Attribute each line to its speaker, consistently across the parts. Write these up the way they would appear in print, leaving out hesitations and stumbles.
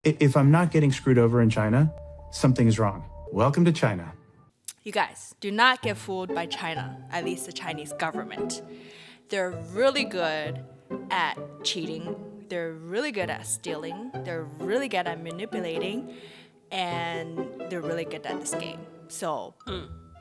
Speaker 1: If I'm not getting screwed over in China, something is wrong. Welcome to China.
Speaker 2: You guys, do not get fooled by China, at least the Chinese government. They're really good at cheating. They're really good at stealing. They're really good at manipulating. And they're really good at this game. So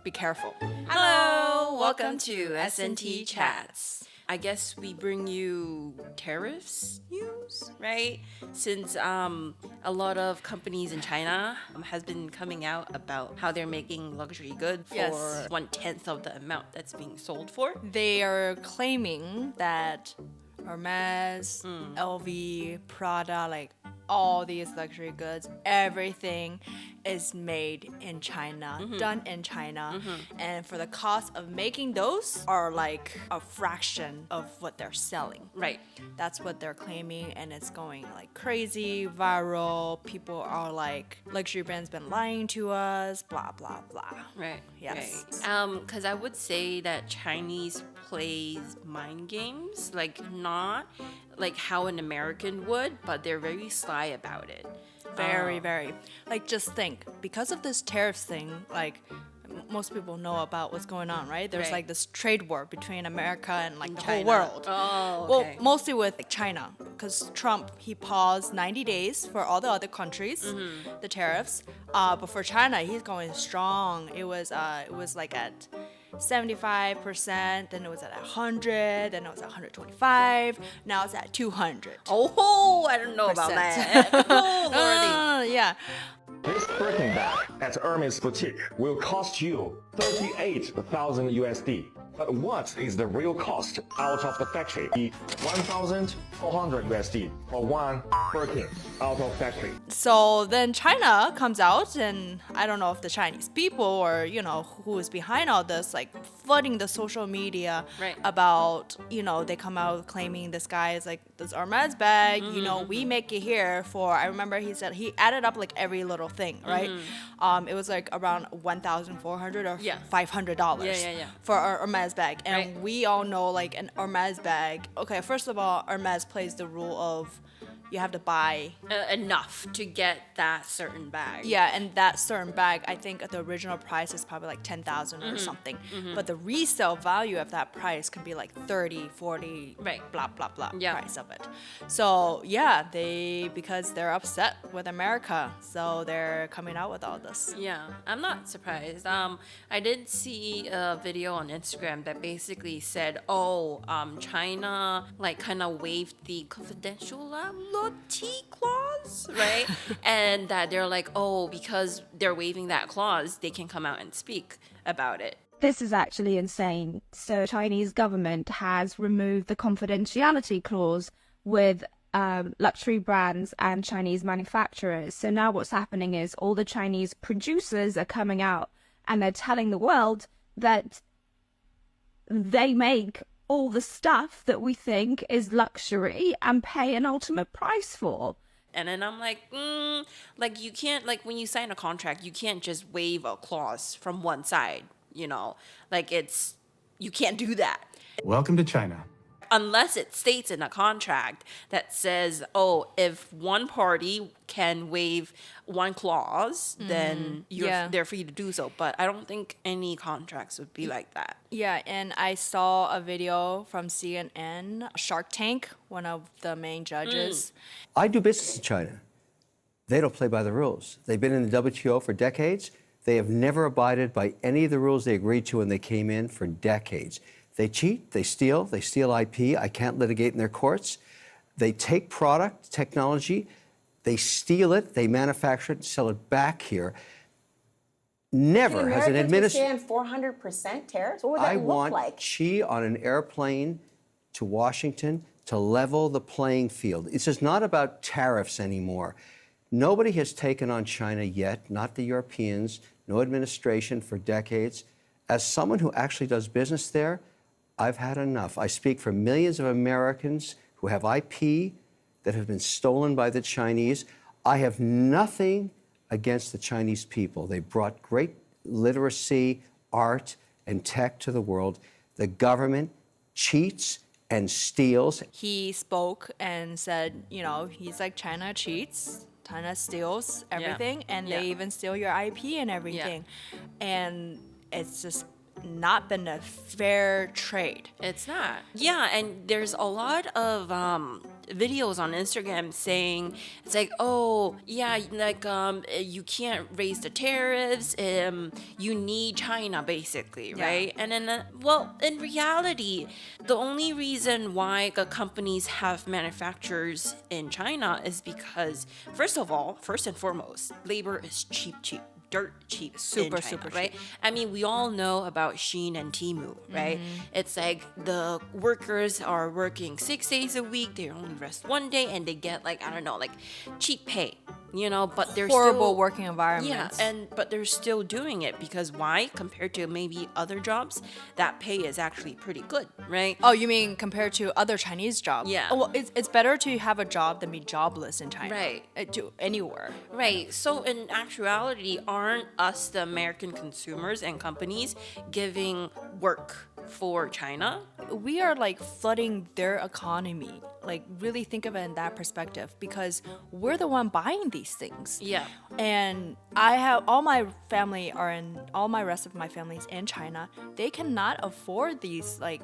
Speaker 2: be careful.
Speaker 3: Hello, welcome to SNT Chats. I guess we bring you tariffs news, right? Since a lot of companies in China has been coming out about how they're making luxury goods for
Speaker 2: Yes.
Speaker 3: 1/10 of the amount that's being sold for.
Speaker 2: They are claiming that Hermès, LV, Prada, like all these luxury goods, everything is made in China, done in China. And for the cost of making those are like a fraction of what they're selling.
Speaker 3: Right.
Speaker 2: That's what they're claiming, and it's going like crazy, viral. People are like, luxury brands been lying to us, blah, blah, blah.
Speaker 3: Right.
Speaker 2: Yes.
Speaker 3: Right. Because I would say that Chinese plays mind games, like not like how an American would, but they're very sly about it.
Speaker 2: Very, very. Like, just think, because of this tariffs thing, like, most people know about what's going on, right? There's
Speaker 3: Right.
Speaker 2: like this trade war between America and like the
Speaker 3: China.
Speaker 2: whole world.
Speaker 3: Oh,
Speaker 2: Well,
Speaker 3: okay.
Speaker 2: mostly with like, China, because Trump, he paused 90 days for all the other countries, the tariffs. But for China, he's going strong. It was like at 75%, then it was at 100, then it was at 125, now it's at 200.
Speaker 3: Oh, I don't know about that. Oh, lordy.
Speaker 2: Yeah.
Speaker 4: This Birkin bag at Hermès boutique will cost you 38,000 USD. But what is the real cost out of the factory? 1,400 USD for one Birkin out of factory.
Speaker 2: So then China comes out, and I don't know if the Chinese people or, who is behind all this, like flooding the social media
Speaker 3: Right.
Speaker 2: about, they come out claiming this guy is like this Hermès bag, we make it here for, I remember he said, he added up like every little thing, right? It was like around 1,400 or
Speaker 3: Yeah.
Speaker 2: $500
Speaker 3: Yeah.
Speaker 2: for a Hermès bag. And
Speaker 3: Right.
Speaker 2: we all know like an Hermès bag, okay, first of all, Hermès plays the rule of you have to buy
Speaker 3: Enough to get that certain bag.
Speaker 2: yeah, and that certain bag, I think the original price is probably like 10,000 or something. But the resale value of that price can be like 30, 40,
Speaker 3: Right.
Speaker 2: blah, blah, blah
Speaker 3: Yeah.
Speaker 2: price of it. So, yeah, because they're upset with America, so they're coming out with all this.
Speaker 3: Yeah, I'm not surprised. I did see a video on Instagram that basically said, China like kind of waived the confidentiality clause, right? And that they're like, because they're waiving that clause, they can come out and speak about it.
Speaker 5: This is actually insane. So Chinese government has removed the confidentiality clause with luxury brands and Chinese manufacturers. So now what's happening is all the Chinese producers are coming out and they're telling the world that they make all the stuff that we think is luxury and pay an ultimate price for.
Speaker 3: And then I'm like, like you can't, like when you sign a contract, you can't just waive a clause from one side, like you can't do that.
Speaker 1: Welcome to China.
Speaker 3: Unless it states in a contract that says, if one party can waive one clause, then they're free to do so. But I don't think any contracts would be like that.
Speaker 2: Yeah, and I saw a video from CNN, Shark Tank, one of the main judges.
Speaker 6: I do business in China. They don't play by the rules. They've been in the WTO for decades. They have never abided by any of the rules they agreed to when they came in for decades. They cheat, they steal IP. I can't litigate in their courts. They take product, technology, they steal it, they manufacture it, and sell it back here. Never has an administration.
Speaker 7: Can 400% tariffs? What would that
Speaker 6: I
Speaker 7: look
Speaker 6: want
Speaker 7: like?
Speaker 6: Xi on an airplane to Washington to level the playing field. It's just not about tariffs anymore. Nobody has taken on China yet, not the Europeans, no administration for decades. As someone who actually does business there, I've had enough. I speak for millions of Americans who have IP that have been stolen by the Chinese. I have nothing against the Chinese people. They brought great literacy, art, and tech to the world. The government cheats and steals.
Speaker 2: He spoke and said, he's like, China cheats. China steals everything, and
Speaker 3: Yeah.
Speaker 2: they even steal your IP and everything. And it's just not been a fair trade.
Speaker 3: It's not. Yeah, and there's a lot of videos on Instagram saying it's like, oh yeah, like you can't raise the tariffs. You need China basically, right? And then, well, in reality, the only reason why the companies have manufacturers in China is because, first and foremost, labor is cheap. Dirt cheap,
Speaker 2: Super,
Speaker 3: in China,
Speaker 2: super
Speaker 3: right?
Speaker 2: cheap.
Speaker 3: I mean, we all know about Shein and Temu, right? It's like the workers are working 6 days a week, they only rest 1 day, and they get like, I don't know, like cheap pay, you know, but they're
Speaker 2: Horrible
Speaker 3: still,
Speaker 2: working
Speaker 3: yeah,
Speaker 2: environments.
Speaker 3: but they're still doing it because why? Compared to maybe other jobs, that pay is actually pretty good, right?
Speaker 2: Oh, you mean compared to other Chinese jobs?
Speaker 3: Yeah.
Speaker 2: Oh, well, it's better to have a job than be jobless in China.
Speaker 3: Right.
Speaker 2: To anywhere.
Speaker 3: Right. So in actuality, aren't us, the American consumers and companies, giving work for China?
Speaker 2: We are like flooding their economy. Like really think of it in that perspective because we're the one buying these things.
Speaker 3: Yeah.
Speaker 2: And I have all my rest of my family's in China. They cannot afford these like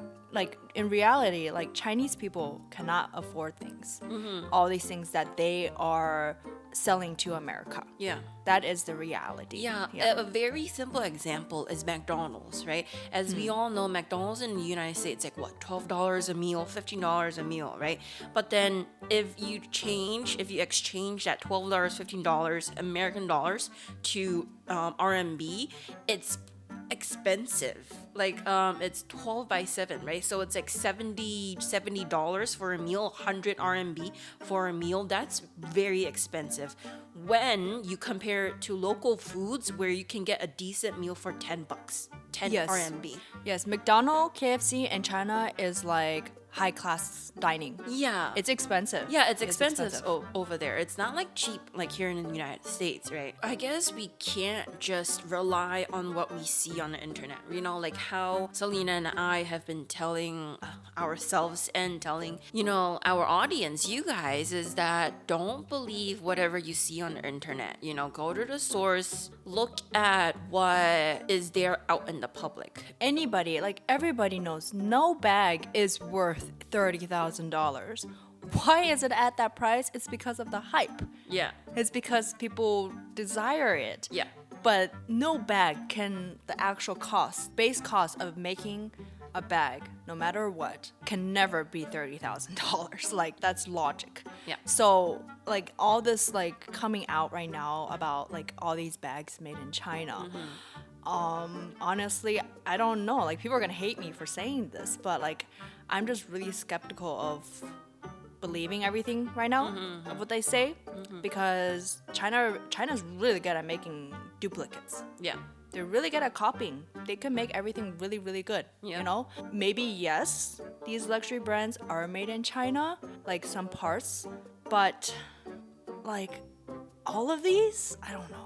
Speaker 2: in reality, like Chinese people cannot afford things. All these things that they are selling to America.
Speaker 3: Yeah.
Speaker 2: That is the reality.
Speaker 3: Yeah, a very simple example is McDonald's, right? As we all know, McDonald's in the United States, like what, $12 a meal, $15 a meal, right? But then if you exchange that $12, $15 American dollars to RMB, it's expensive. Like it's 12 by 7, right? So it's like $70 for a meal, 100 RMB for a meal. That's very expensive when you compare it to local foods where you can get a decent meal for 10 bucks, 10
Speaker 2: Yes.
Speaker 3: RMB.
Speaker 2: Yes, McDonald's, KFC in China is like high class dining.
Speaker 3: Yeah.
Speaker 2: It's expensive.
Speaker 3: Yeah, it's expensive over there. It's not like cheap like here in the United States, right? I guess we can't just rely on what we see on the internet. You know, like how Selena and I have been telling ourselves and telling, you know, our audience, you guys, is that don't believe whatever you see on the internet. You know, go to the source, look at what is there out in the public.
Speaker 2: Anybody, like everybody knows, no bag is worth $30,000. Why is it at that price? It's because of the hype.
Speaker 3: Yeah.
Speaker 2: It's because people desire it.
Speaker 3: Yeah.
Speaker 2: But no bag can, the actual cost, base cost of making a bag, no matter what, can never be $30,000. Like, that's logic.
Speaker 3: Yeah.
Speaker 2: So, like, all this, like, coming out right now about, like, all these bags made in China. Honestly, I don't know. Like, people are gonna hate me for saying this, but, like, I'm just really skeptical of believing everything right now of what they say because China's really good at making duplicates.
Speaker 3: Yeah.
Speaker 2: They're really good at copying. They can make everything really, really good.
Speaker 3: Yeah.
Speaker 2: You know? Maybe yes, these luxury brands are made in China, like some parts, but like all of these, I don't know.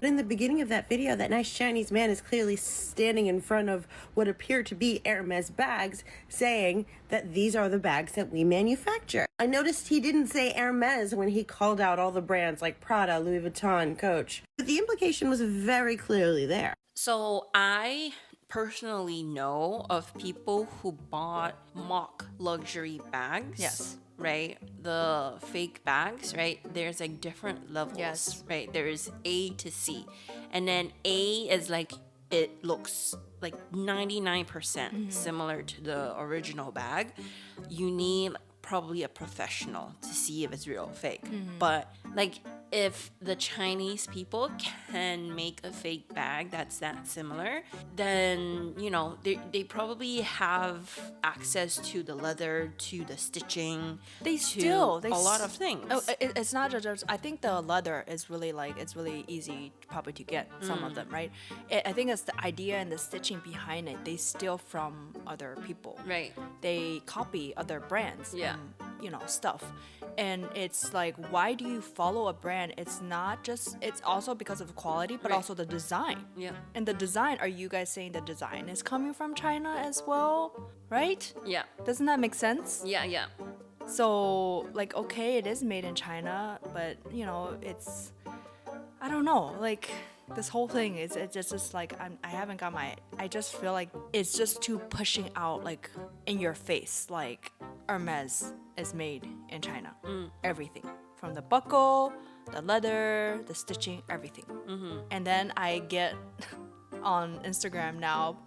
Speaker 8: But in the beginning of that video, that nice Chinese man is clearly standing in front of what appear to be Hermès bags, saying that these are the bags that we manufacture. I noticed he didn't say Hermès when he called out all the brands like Prada, Louis Vuitton, Coach. But the implication was very clearly there.
Speaker 3: So I personally know of people who bought mock luxury bags.
Speaker 2: Yes.
Speaker 3: Right? The fake bags, right? There's like different levels.
Speaker 2: Yes.
Speaker 3: Right? There's A to C. And then A is like, it looks like 99% similar to the original bag. You need probably a professional to see if it's real or fake. But like, if the Chinese people can make a fake bag that's that similar, then, you know, they probably have access to the leather, to the stitching,
Speaker 2: They
Speaker 3: to a lot of things.
Speaker 2: Oh, it's not just. I think the leather is really like it's really easy probably to get some of them, right? I think it's the idea and the stitching behind it. They steal from other people.
Speaker 3: Right.
Speaker 2: They copy other brands.
Speaker 3: Yeah.
Speaker 2: And, you know, stuff. And it's like, why do you follow a brand? It's not just. It's also because of quality, but
Speaker 3: Right.
Speaker 2: also the design.
Speaker 3: Yeah.
Speaker 2: And the design. Are you guys saying the design is coming from China as well? Right?
Speaker 3: Yeah.
Speaker 2: Doesn't that make sense?
Speaker 3: Yeah, yeah.
Speaker 2: So, like, okay, it is made in China, but, you know, it's, I don't know, like, this whole thing is, it's just like, I haven't got I just feel like it's just too pushing out, like, in your face, like, Hermès is made in China. Everything. From the buckle, the leather, the stitching, everything. And then I get on Instagram now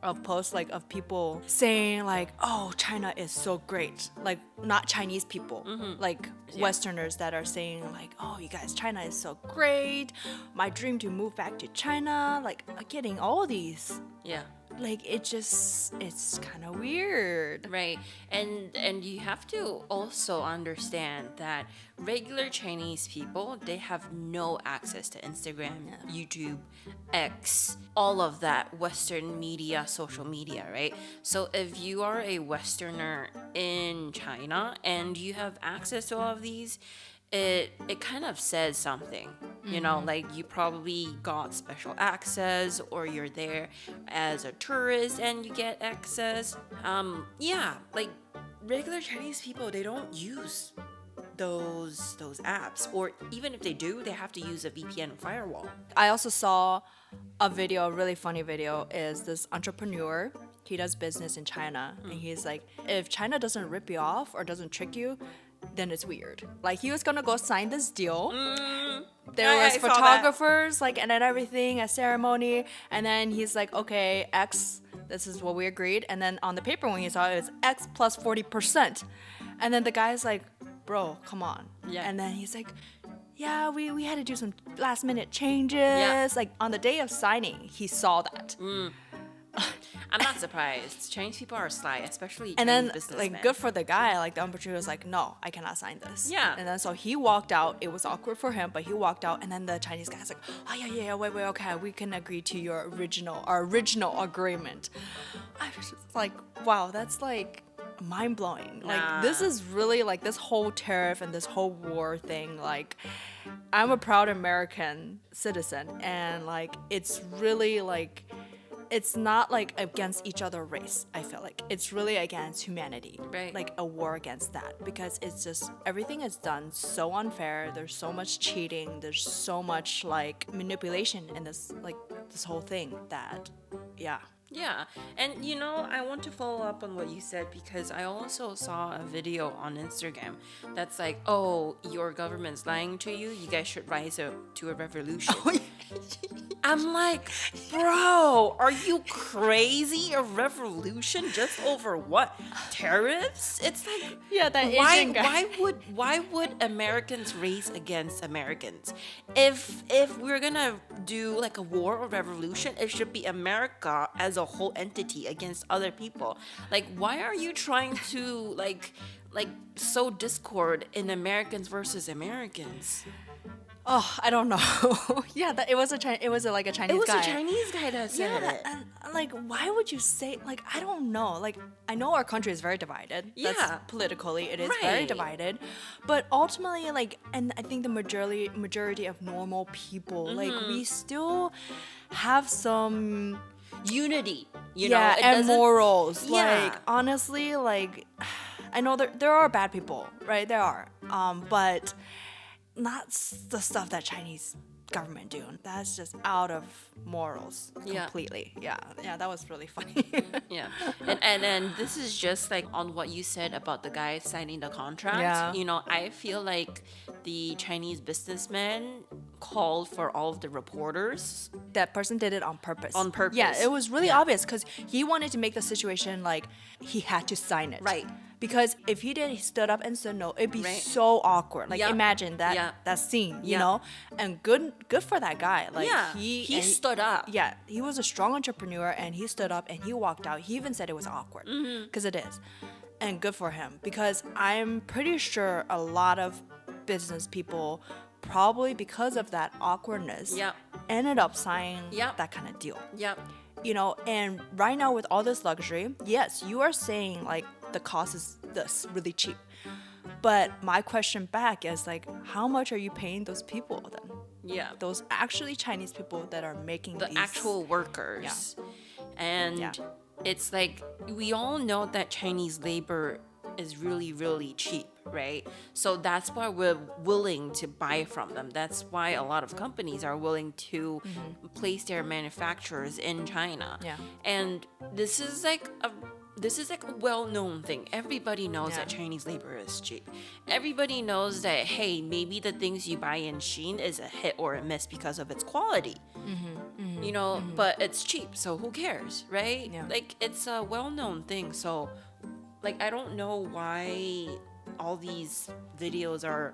Speaker 2: of posts like of people saying like, oh, China is so great. Like not Chinese people, like Westerners that are saying like, oh, you guys, China is so great. My dream to move back to China. Like getting all these.
Speaker 3: Yeah.
Speaker 2: Like it's kind of weird.
Speaker 3: Right. And you have to also understand that regular Chinese people, they have no access to Instagram, YouTube, X, all of that Western media, social media, right? So if you are a Westerner in China and you have access to all of these, it kind of says something, you know, like you probably got special access or you're there as a tourist and you get access. Yeah, like regular Chinese people, they don't use those apps, or even if they do, they have to use a VPN firewall.
Speaker 2: I also saw a video, a really funny video, is this entrepreneur. He does business in China, and he's like, if China doesn't rip you off or doesn't trick you, then it's weird. Like he was gonna go sign this deal. There was photographers, like, and then everything, a ceremony, and then he's like, okay, X, this is what we agreed. And then on the paper when he saw it, it's X plus 40%. And then the guy's like, bro, come on.
Speaker 3: Yeah.
Speaker 2: And then he's like, yeah, we had to do some last minute changes.
Speaker 3: Yeah.
Speaker 2: Like on the day of signing, he saw that.
Speaker 3: I'm not surprised. Chinese people are sly, especially
Speaker 2: And
Speaker 3: Chinese
Speaker 2: then,
Speaker 3: businessmen.
Speaker 2: like, good for the guy. Like, the entrepreneur was like, no, I cannot sign this.
Speaker 3: Yeah.
Speaker 2: And then, so he walked out. It was awkward for him, but he walked out. And then the Chinese guy's like, oh, yeah, wait, okay. We can agree to our original agreement. I was just like, wow, that's, like, mind-blowing. Like, this is really, like, this whole tariff and this whole war thing, like, I'm a proud American citizen. And, like, it's really, like, it's not like against each other race, I feel like. It's really against humanity.
Speaker 3: Right.
Speaker 2: Like a war against that. Because it's just, everything is done so unfair. There's so much cheating. There's so much like manipulation in this, like this whole thing that, yeah.
Speaker 3: Yeah, and you know, I want to follow up on what you said because I also saw a video on Instagram that's like, oh, your government's lying to you. You guys should rise up to a revolution. I'm like, bro, are you crazy? A revolution just over what? Tariffs? It's like,
Speaker 2: Yeah, that Asian guy.
Speaker 3: why would Americans race against Americans? If we're gonna do like a war or revolution, it should be America as a whole entity against other people. Like, why are you trying to like sow discord in Americans versus Americans?
Speaker 2: Oh, I don't know. Yeah, it was like a Chinese
Speaker 3: It was
Speaker 2: guy.
Speaker 3: a Chinese guy that said it.
Speaker 2: And like, why would you say, like, I don't know. Like, I know our country is very divided.
Speaker 3: Yeah.
Speaker 2: That's politically, it is very
Speaker 3: Right.
Speaker 2: divided. But ultimately, like, and I think the majority of normal people, like, we still have some
Speaker 3: Unity, you
Speaker 2: yeah,
Speaker 3: know, it
Speaker 2: and
Speaker 3: doesn't-
Speaker 2: morals.
Speaker 3: Yeah.
Speaker 2: Like, honestly, like, I know there are bad people, right? There are. But not the stuff that Chinese government do. That's just out of morals
Speaker 3: Yeah.
Speaker 2: completely. Yeah, that was really funny.
Speaker 3: Yeah, and this is just like on what you said about the guy signing the contract.
Speaker 2: Yeah.
Speaker 3: You know, I feel like the Chinese businessman called for all of the reporters.
Speaker 2: That person did it on purpose.
Speaker 3: On purpose.
Speaker 2: Yeah, it was really
Speaker 3: Yeah.
Speaker 2: obvious because he wanted to make the situation like he had to sign it.
Speaker 3: Right.
Speaker 2: Because if he did, he stood up and said no, it'd be
Speaker 3: Right.
Speaker 2: so awkward. Like
Speaker 3: Yeah.
Speaker 2: imagine that
Speaker 3: Yeah.
Speaker 2: that scene, you
Speaker 3: Yeah.
Speaker 2: know. And good for that guy. Like
Speaker 3: Yeah,
Speaker 2: he
Speaker 3: he
Speaker 2: and
Speaker 3: stood up.
Speaker 2: Yeah, he was a strong entrepreneur and he stood up and he walked out. He even said it was awkward because it is, and good for him. Because I'm pretty sure a lot of business people, probably because of that awkwardness,
Speaker 3: Yep.
Speaker 2: ended up signing
Speaker 3: Yep.
Speaker 2: that kind of deal.
Speaker 3: Yep.
Speaker 2: You know, and right now with all this luxury, yes, you are saying like the cost is this really cheap. But my question back is like, how much are you paying those people then?
Speaker 3: Yeah.
Speaker 2: Those actually Chinese people that are making
Speaker 3: The
Speaker 2: these
Speaker 3: actual workers. And
Speaker 2: Yeah.
Speaker 3: it's like we all know that Chinese labor is really, really cheap, right? So that's why we're willing to buy from them. That's why a lot of companies are willing to place their manufacturers in China.
Speaker 2: Yeah.
Speaker 3: And this is like a well-known thing. Everybody knows that Chinese labor is cheap. Everybody knows that, hey, maybe the things you buy in Shein is a hit or a miss because of its quality. You know, but it's cheap, so who cares, right?
Speaker 2: Yeah.
Speaker 3: Like, it's a well-known thing. So, like, I don't know why all these videos are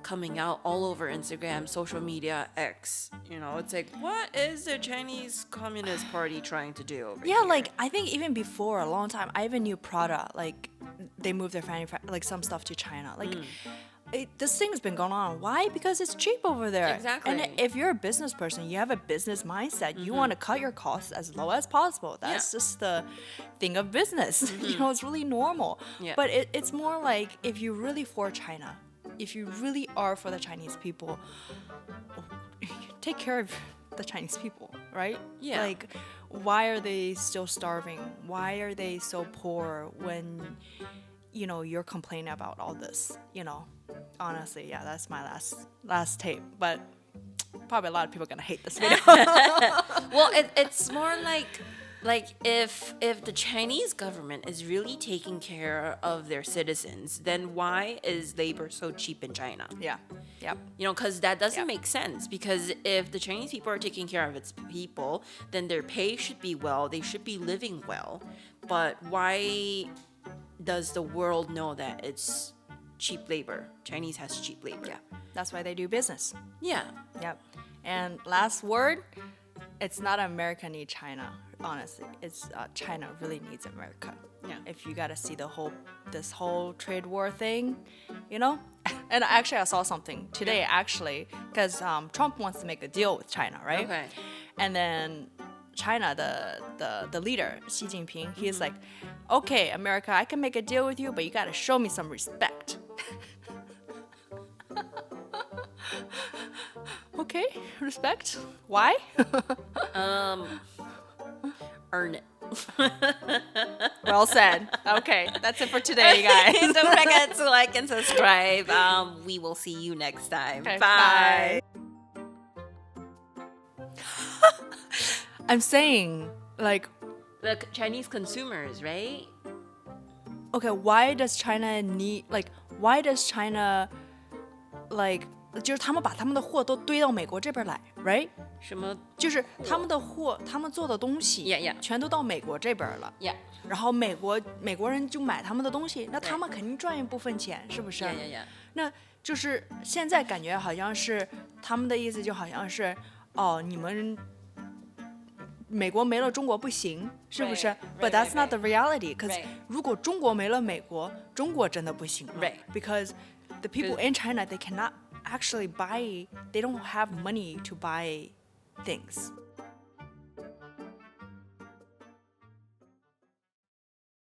Speaker 3: coming out all over Instagram, social media, X. You know, it's like, what is the Chinese Communist Party trying to do over
Speaker 2: Yeah,
Speaker 3: here?
Speaker 2: like I think even before a long time, I even knew Prada, like they moved their like some stuff to China. Like this thing's been going on. Why? Because it's cheap over there.
Speaker 3: Exactly.
Speaker 2: And if you're a business person, you have a business mindset. You want to cut your costs as low as possible. That's just the thing of business. You know, it's really normal.
Speaker 3: Yeah.
Speaker 2: But it's more like if you're really for China, if you really are for the Chinese people, take care of the Chinese people, right?
Speaker 3: Yeah.
Speaker 2: Like, why are they still starving? Why are they so poor when, you know, you're complaining about all this? You know, honestly, yeah, that's my last tape. But probably a lot of people are gonna hate this video.
Speaker 3: Well, it's more like if the Chinese government is really taking care of their citizens, then why is labor so cheap in China?
Speaker 2: Yeah. Yep.
Speaker 3: You know, because that doesn't make sense. Because if the Chinese people are taking care of its people, then their pay should be well. They should be living well. But why does the world know that it's cheap labor? Chinese has cheap labor.
Speaker 2: Yeah. That's why they do business.
Speaker 3: Yeah.
Speaker 2: Yep. And last word, it's not America need China. Honestly, it's China really needs America.
Speaker 3: Yeah.
Speaker 2: If you gotta see this whole trade war thing, you know. And actually, I saw something today. Actually, because Trump wants to make a deal with China, right?
Speaker 3: Okay.
Speaker 2: And then China, the leader Xi Jinping, he's like, okay, America, I can make a deal with you, but you gotta show me some respect. Okay, respect. Why?
Speaker 3: Earn it.
Speaker 2: Well said. Okay, that's it for today, you guys.
Speaker 3: Don't forget to like and subscribe. We will see you next time.
Speaker 2: Okay,
Speaker 3: Bye.
Speaker 2: I'm saying, like,
Speaker 3: The Chinese consumers, right?
Speaker 2: okay, why does China need, like, why does China, like, 就是他们把他们的货都堆到美国这边来 ，right？
Speaker 3: 什么？
Speaker 2: 就是他们的货，他们做的东西
Speaker 3: Yeah, yeah.
Speaker 2: 全都到美国这边了。
Speaker 3: Yeah.
Speaker 2: 然后美国人就买他们的东西，那他们肯定赚一部分钱，是不是
Speaker 3: Yeah, yeah, yeah.
Speaker 2: 那就是现在感觉好像是他们的意思，就好像是哦，你们美国没了中国不行，是不是
Speaker 3: Right,？But
Speaker 2: that's not the reality. Because
Speaker 3: Right.
Speaker 2: 如果中国没了美国，中国真的不行了。
Speaker 3: Right.
Speaker 2: Because the people in China they cannot actually buy. They don't have money to buy things.